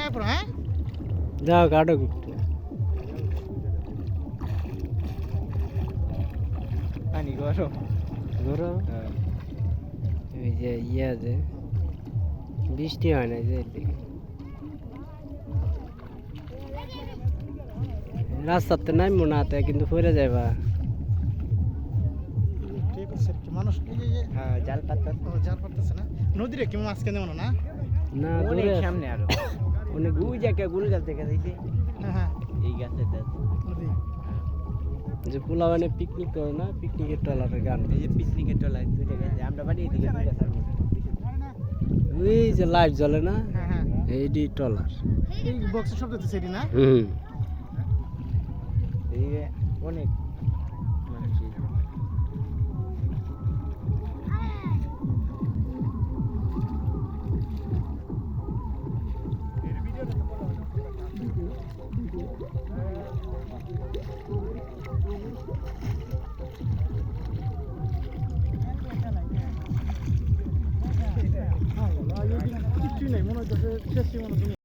নামে পড়ো হ্যাঁ যাও কাটো পানি গরম গরম ওই যে ইয়ে আছে বৃষ্টি হয় না যে রাস্তাতে নামবো না তে কিন্তু পড়ে যাবা ঠিক আছে মানুষ হ্যাঁ জাল পাততেছে না নদীরে কি মাছ কেনে মনে না না অনেক দূরে সামনে আরো অনেক ওই যে একটা গুল গাছ দেখা যাইছে হ্যাঁ এই গাছের নদী যে পোলা মানে পিকনিক করে না পিকনিকের ট্রলারের গান এই যে পিকনিকের টলায় দুইটা গাছ আমরা বাড়ি এদিকে দুইটা ছাড়বো ওই যে লাইট জ্বলে না হ্যাঁ হ্যাঁ এইডি ট্রলার এই বক্সের শব্দ তো সেটি না এই অনেক কিছুই নেই মনে হচ্ছে শেষ মনে